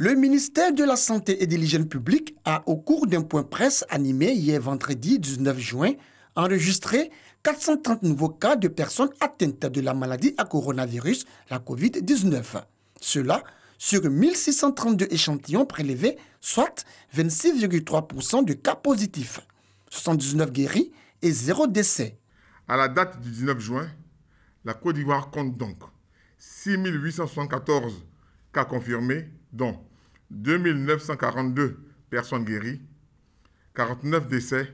Le ministère de la Santé et de l'Hygiène publique a, au cours d'un point presse animé hier vendredi 19 juin, enregistré 430 nouveaux cas de personnes atteintes de la maladie à coronavirus, la COVID-19. Cela sur 1632 échantillons prélevés, soit 26,3% de cas positifs, 79 guéris et 0 décès. À la date du 19 juin, la Côte d'Ivoire compte donc 6 874 cas confirmés, dont 2 942 personnes guéries, 49 décès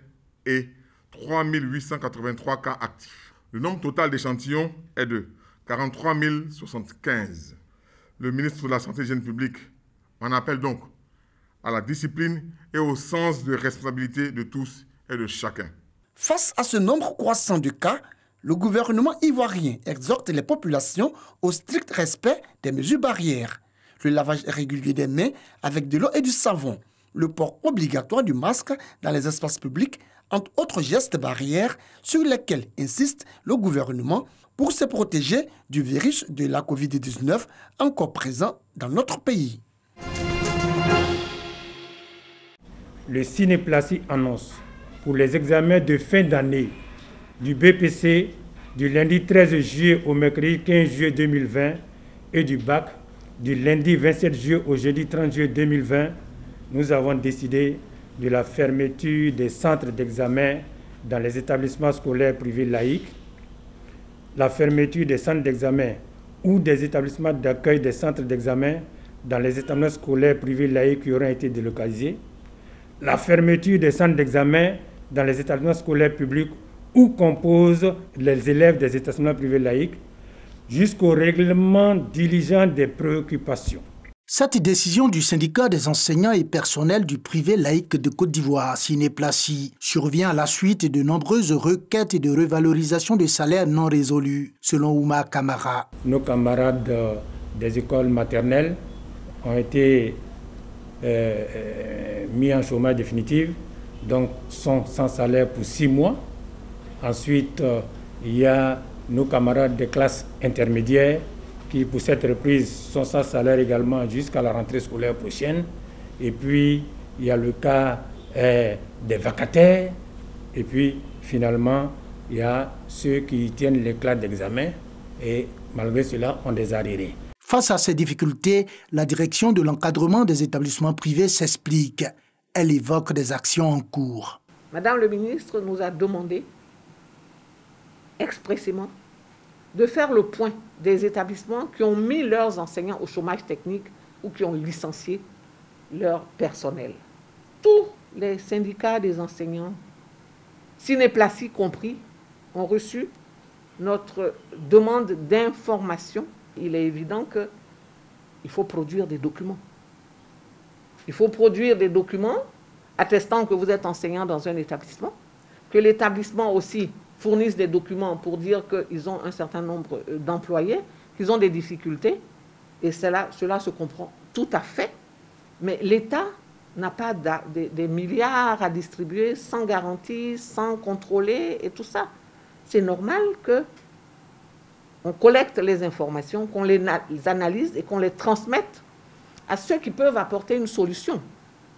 et 3 883 cas actifs. Le nombre total d'échantillons est de 43 075. Le ministre de la Santé et de l'Hygiène publique en appelle donc à la discipline et au sens de responsabilité de tous et de chacun. Face à ce nombre croissant de cas, le gouvernement ivoirien exhorte les populations au strict respect des mesures barrières. Le lavage régulier des mains avec de l'eau et du savon, le port obligatoire du masque dans les espaces publics, entre autres gestes barrières sur lesquels insiste le gouvernement pour se protéger du virus de la COVID-19 encore présent dans notre pays. Le Cinéplacy annonce pour les examens de fin d'année du BPC du lundi 13 juillet au mercredi 15 juillet 2020 et du bac du lundi 27 juillet au jeudi 30 juillet 2020, nous avons décidé de la fermeture des centres d'examen dans les établissements scolaires privés laïcs, la fermeture des centres d'examen ou des établissements d'accueil des centres d'examen dans les établissements scolaires privés laïcs qui auront été délocalisés, la fermeture des centres d'examen dans les établissements scolaires publics où composent les élèves des établissements privés laïcs, jusqu'au règlement diligent des préoccupations. Cette décision du syndicat des enseignants et personnels du privé laïque de Côte d'Ivoire, Cinéplacy, survient à la suite de nombreuses requêtes de revalorisation de salaires non résolues, selon Oumar Kamara. Nos camarades des écoles maternelles ont été mis en chômage définitif, donc sont sans salaire pour 6 mois. Ensuite, il y a nos camarades des classes intermédiaires qui, pour cette reprise, sont sans salaire également jusqu'à la rentrée scolaire prochaine. Et puis, il y a le cas des vacataires. Et puis, finalement, il y a ceux qui tiennent les classes d'examen et, malgré cela, ont des arriérés. Face à ces difficultés, la direction de l'encadrement des établissements privés s'explique. Elle évoque des actions en cours. Madame le ministre nous a demandé expressément de faire le point des établissements qui ont mis leurs enseignants au chômage technique ou qui ont licencié leur personnel. Tous les syndicats des enseignants, Cinéplacy compris, ont reçu notre demande d'information. Il est évident qu'il faut produire des documents. Il faut produire des documents attestant que vous êtes enseignant dans un établissement, que l'établissement aussi fournissent des documents pour dire qu'ils ont un certain nombre d'employés, qu'ils ont des difficultés, et cela se comprend tout à fait. Mais l'État n'a pas des milliards à distribuer sans garantie, sans contrôler et tout ça. C'est normal qu'on collecte les informations, qu'on les analyse et qu'on les transmette à ceux qui peuvent apporter une solution.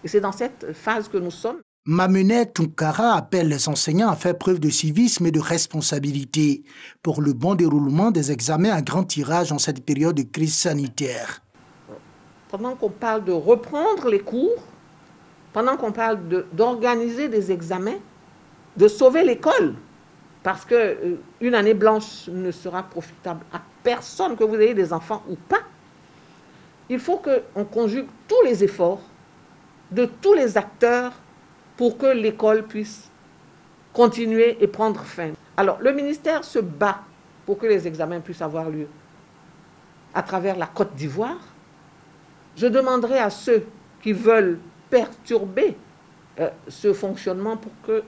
Et c'est dans cette phase que nous sommes. Mamenet Tounkara appelle les enseignants à faire preuve de civisme et de responsabilité pour le bon déroulement des examens à grand tirage en cette période de crise sanitaire. Pendant qu'on parle de reprendre les cours, pendant qu'on parle d'organiser des examens, de sauver l'école, parce qu'une année blanche ne sera profitable à personne, que vous ayez des enfants ou pas, il faut qu'on conjugue tous les efforts de tous les acteurs pour que l'école puisse continuer et prendre fin. Alors, le ministère se bat pour que les examens puissent avoir lieu à travers la Côte d'Ivoire. Je demanderai à ceux qui veulent perturber ce fonctionnement pour que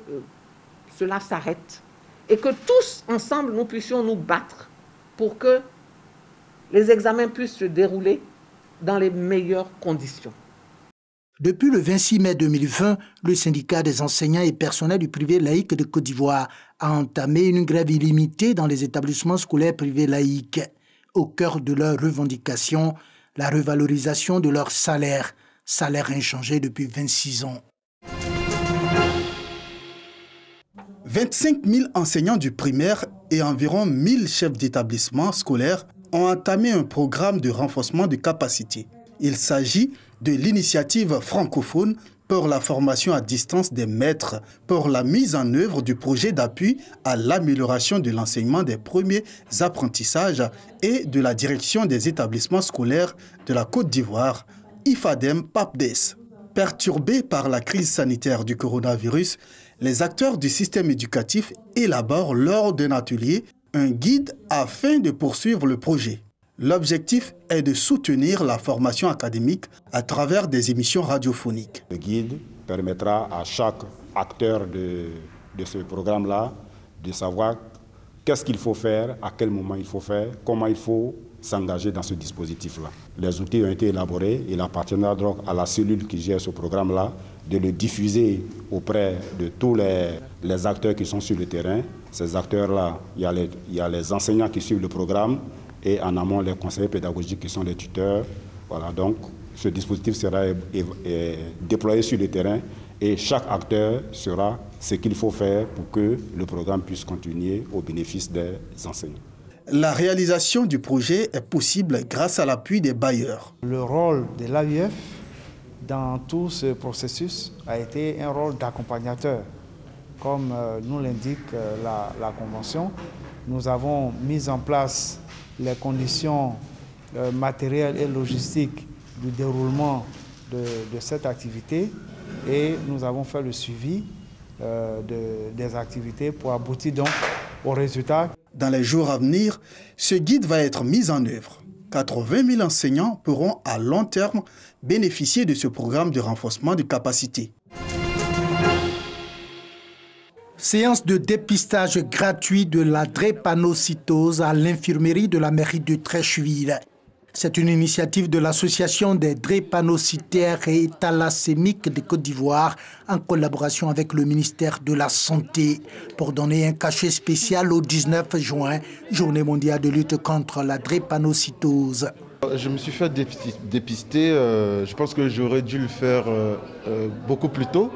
cela s'arrête et que tous ensemble, nous puissions nous battre pour que les examens puissent se dérouler dans les meilleures conditions. Depuis le 26 mai 2020, le syndicat des enseignants et personnels du privé laïque de Côte d'Ivoire a entamé une grève illimitée dans les établissements scolaires privés laïques. Au cœur de leurs revendications, la revalorisation de leur salaire inchangé depuis 26 ans. 25 000 enseignants du primaire et environ 1 000 chefs d'établissement scolaires ont entamé un programme de renforcement de capacités. Il s'agit de l'initiative francophone pour la formation à distance des maîtres, pour la mise en œuvre du projet d'appui à l'amélioration de l'enseignement des premiers apprentissages et de la direction des établissements scolaires de la Côte d'Ivoire, IFADEM-PAPDES. Perturbés par la crise sanitaire du coronavirus, les acteurs du système éducatif élaborent lors d'un atelier un guide afin de poursuivre le projet. L'objectif est de soutenir la formation académique à travers des émissions radiophoniques. Le guide permettra à chaque acteur de ce programme-là de savoir qu'est-ce qu'il faut faire, à quel moment il faut faire, comment il faut s'engager dans ce dispositif-là. Les outils ont été élaborés. Il appartiendra donc à la cellule qui gère ce programme-là de le diffuser auprès de tous les acteurs qui sont sur le terrain. Ces acteurs-là, il y a les enseignants qui suivent le programme et en amont les conseillers pédagogiques qui sont les tuteurs. Voilà, donc ce dispositif sera déployé sur le terrain et chaque acteur saura ce qu'il faut faire pour que le programme puisse continuer au bénéfice des enseignants. La réalisation du projet est possible grâce à l'appui des bailleurs. Le rôle de l'AUF dans tout ce processus a été un rôle d'accompagnateur. Comme nous l'indique la Convention, nous avons mis en place les conditions matérielles et logistiques du déroulement de cette activité et nous avons fait le suivi des activités pour aboutir donc aux résultats. Dans les jours à venir, ce guide va être mis en œuvre. 80 000 enseignants pourront à long terme bénéficier de ce programme de renforcement de capacités. Séance de dépistage gratuit de la drépanocytose à l'infirmerie de la mairie de Treichville. C'est une initiative de l'Association des drépanocytaires et thalassémiques de Côte d'Ivoire en collaboration avec le ministère de la Santé pour donner un cachet spécial au 19 juin, journée mondiale de lutte contre la drépanocytose. Je me suis fait dépister, je pense que j'aurais dû le faire beaucoup plus tôt.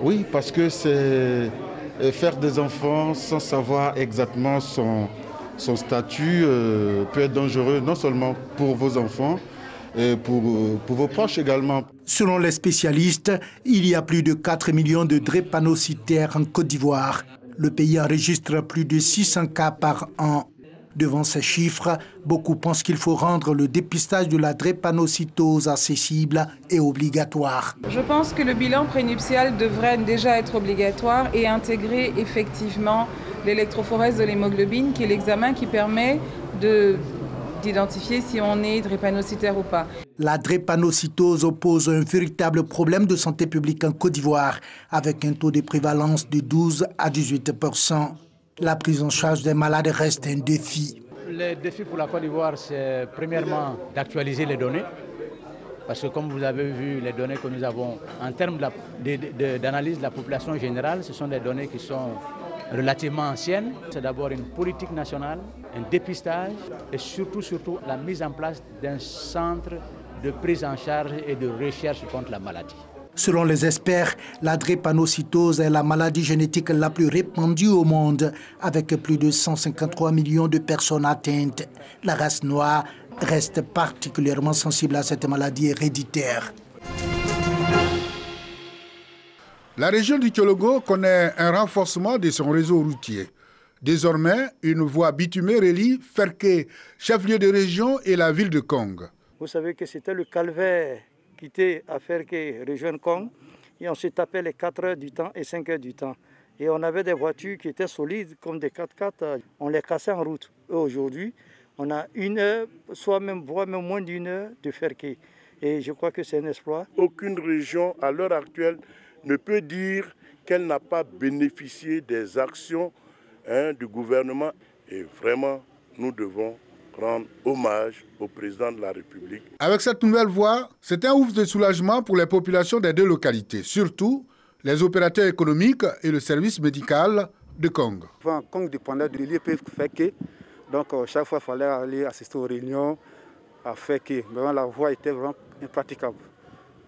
Oui, parce que c'est faire des enfants sans savoir exactement son statut peut être dangereux, non seulement pour vos enfants, et pour vos proches également. Selon les spécialistes, il y a plus de 4 millions de drépanocytaires en Côte d'Ivoire. Le pays enregistre plus de 600 cas par an. Devant ces chiffres, beaucoup pensent qu'il faut rendre le dépistage de la drépanocytose accessible et obligatoire. Je pense que le bilan prénuptial devrait déjà être obligatoire et intégrer effectivement l'électrophorèse de l'hémoglobine, qui est l'examen qui permet d'identifier si on est drépanocytaire ou pas. La drépanocytose pose un véritable problème de santé publique en Côte d'Ivoire, avec un taux de prévalence de 12 à 18%. La prise en charge des malades reste un défi. Le défi pour la Côte d'Ivoire, c'est premièrement d'actualiser les données. Parce que comme vous avez vu, les données que nous avons en termes d'analyse de la population générale, ce sont des données qui sont relativement anciennes. C'est d'abord une politique nationale, un dépistage et surtout la mise en place d'un centre de prise en charge et de recherche contre la maladie. Selon les experts, la drépanocytose est la maladie génétique la plus répandue au monde, avec plus de 153 millions de personnes atteintes. La race noire reste particulièrement sensible à cette maladie héréditaire. La région du Thiologo connaît un renforcement de son réseau routier. Désormais, une voie bitumée relie Ferké, chef-lieu de région, et la ville de Kong. Vous savez que c'était le calvaire quitter à Ferké, rejoindre Kong, et on se tapait les 4 heures du temps et 5 heures du temps. Et on avait des voitures qui étaient solides, comme des 4x4, on les cassait en route. Et aujourd'hui, on a 1 heure, voire même moins d'1 heure de Ferké. Et je crois que c'est un exploit. Aucune région, à l'heure actuelle, ne peut dire qu'elle n'a pas bénéficié des actions du gouvernement. Et vraiment, nous devons rendre hommage au président de la République. Avec cette nouvelle voie, c'est un ouf de soulagement pour les populations des deux localités, surtout les opérateurs économiques et le service médical de Kong. Kong dépendait de l'IEP Ferké, donc chaque fois il fallait aller assister aux réunions a fait que vraiment, la voie était vraiment impraticable.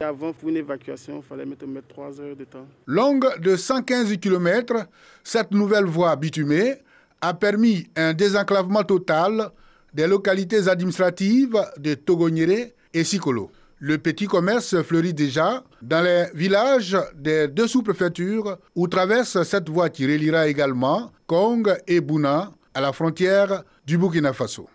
Avant, pour une évacuation, il fallait mettre 3 heures de temps. Longue de 115 km, cette nouvelle voie bitumée a permis un désenclavement total des localités administratives de Togonyéré et Sikolo. Le petit commerce fleurit déjà dans les villages des 2 sous-préfectures où traverse cette voie qui reliera également Kong et Bouna à la frontière du Burkina Faso.